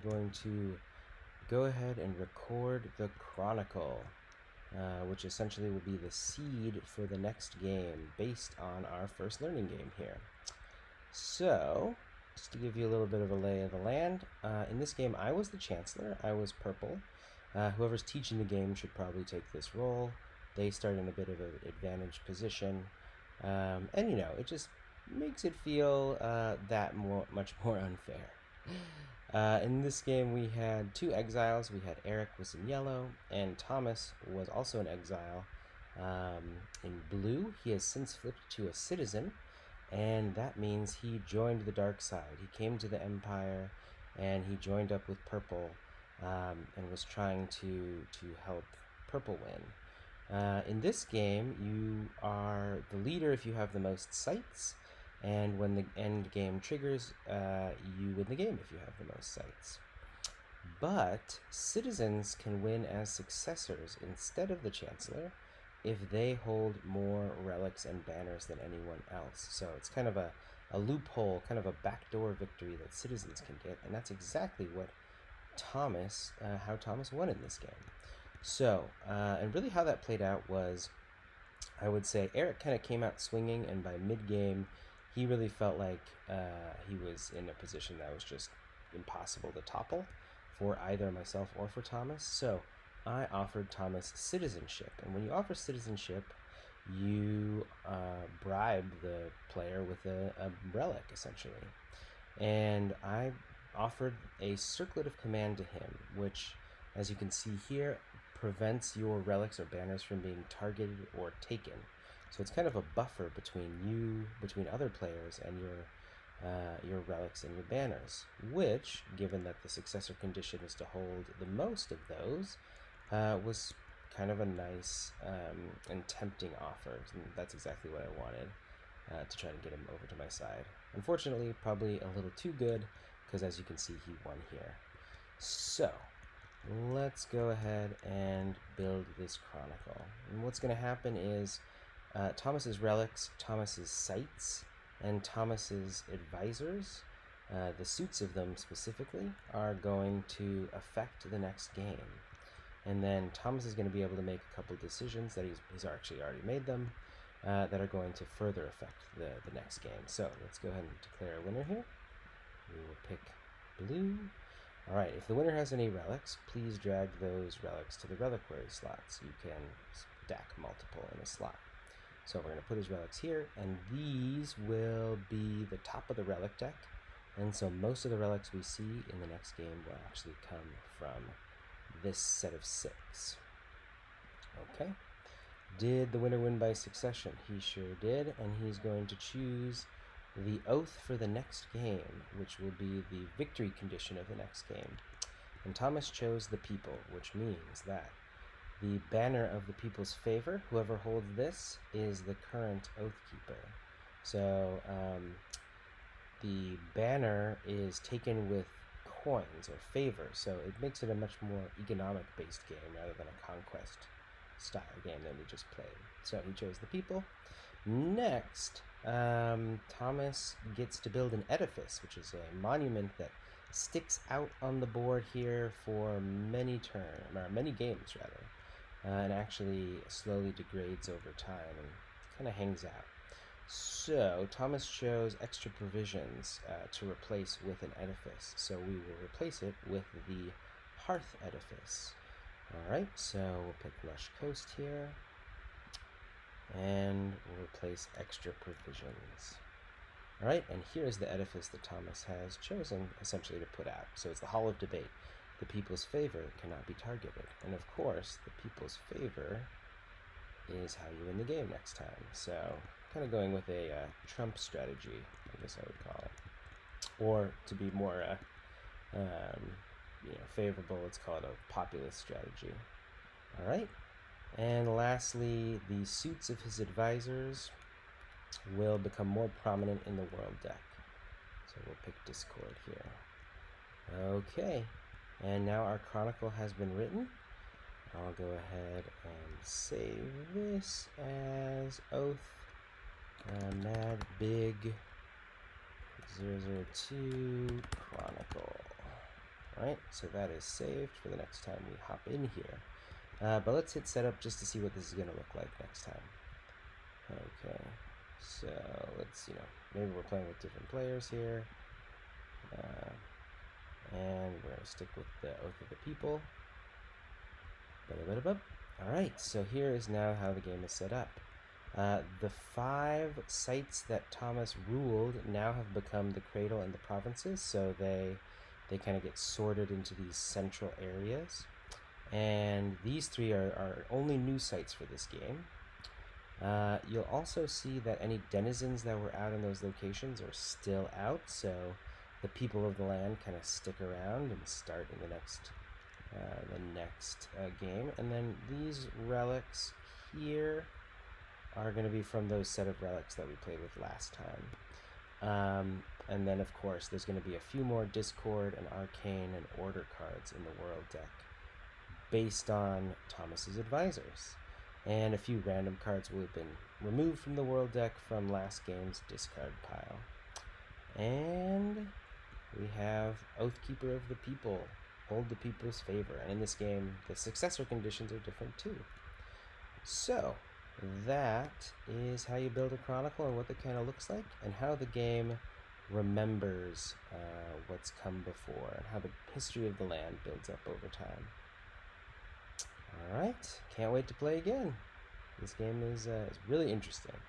we're going to go ahead and record the Chronicle, which essentially will be the seed for the next game based on our first learning game here. So, just to give you a little bit of a lay of the land, in this game I was the Chancellor, I was purple. Whoever's teaching the game should probably take this role. They start in a bit of an advantaged position, and it just makes it feel much more unfair. In this game we had two exiles. We had Eric was in yellow, and Thomas was also an exile. In blue, he has since flipped to a citizen, and that means he joined the dark side. He came to the Empire, and he joined up with purple, and was trying to help purple win. In this game, you are the leader if you have the most sites, and when the end game triggers, you win the game if you have the most sites. But citizens can win as successors instead of the Chancellor if they hold more relics and banners than anyone else. So it's kind of a loophole, kind of a backdoor victory that citizens can get, and that's exactly what how Thomas won in this game. So, and really how that played out was, I would say Eric kind of came out swinging, and by mid-game, he really felt like he was in a position that was just impossible to topple for either myself or for Thomas. So I offered Thomas citizenship, and when you offer citizenship, you bribe the player with a relic, essentially. And I offered a circlet of command to him, which, as you can see here, prevents your relics or banners from being targeted or taken. So it's kind of a buffer between other players and your relics and your banners, which, given that the successor condition is to hold the most of those, was kind of a nice and tempting offer. And that's exactly what I wanted, to try to get him over to my side. Unfortunately, probably a little too good, because as you can see, he won here. So let's go ahead and build this Chronicle. And what's going to happen is Thomas's relics, Thomas's sites, and Thomas's advisors, the suits of them specifically, are going to affect the next game. And then Thomas is going to be able to make a couple decisions that he's actually already made them, that are going to further affect the next game. So let's go ahead and declare a winner here. We will pick blue. Alright, if the winner has any relics, please drag those relics to the reliquary slots. You can stack multiple in a slot. So we're going to put his relics here, and these will be the top of the relic deck. And so most of the relics we see in the next game will actually come from this set of 6. Okay. Did the winner win by succession? He sure did, and he's going to choose the oath for the next game, which will be the victory condition of the next game. And Thomas chose the people, which means that the banner of the people's favor, whoever holds this, is the current oath keeper. So the banner is taken with coins or favor, so it makes it a much more economic-based game rather than a conquest-style game that we just played. So he chose the people. Next, Thomas gets to build an edifice, which is a monument that sticks out on the board here for many games rather, and actually slowly degrades over time and kind of hangs out. So Thomas chose extra provisions to replace with an edifice, so we will replace it with the hearth edifice. Alright, so we'll pick Lush Coast here, and we'll replace extra provisions. Alright, and here's the edifice that Thomas has chosen essentially to put out. So it's the Hall of Debate. The people's favor cannot be targeted. And of course, the people's favor is how you win the game next time. So kind of going with a Trump strategy, I guess I would call it. Or to be more favorable, let's call it a populist strategy. Alright. And lastly, the suits of his advisors will become more prominent in the world deck. So we'll pick Discord here. Okay, and now our Chronicle has been written. I'll go ahead and save this as Oath Mad Big 002 Chronicle. Alright, so that is saved for the next time we hop in here. But let's hit setup just to see what this is going to look like next time. Okay, so let's, maybe we're playing with different players here. And we're going to stick with the Oath of the People. Alright, so here is now how the game is set up. The 5 sites that Thomas ruled now have become the cradle and the provinces, so they kind of get sorted into these central areas. And these 3 are only new sites for this game. You'll also see that any denizens that were out in those locations are still out, so the people of the land kind of stick around and start in the next game. And then these relics here are going to be from those set of relics that we played with last time. And then, of course, there's going to be a few more Discord and Arcane and Order cards in the World deck based on Thomas's advisors. And a few random cards will have been removed from the World deck from last game's discard pile. And we have Oathkeeper of the People, hold the people's favor. And in this game, the successor conditions are different too. So that is how you build a Chronicle and what it kind of looks like, and how the game remembers what's come before, and how the history of the land builds up over time. Alright, can't wait to play again. This game is really interesting.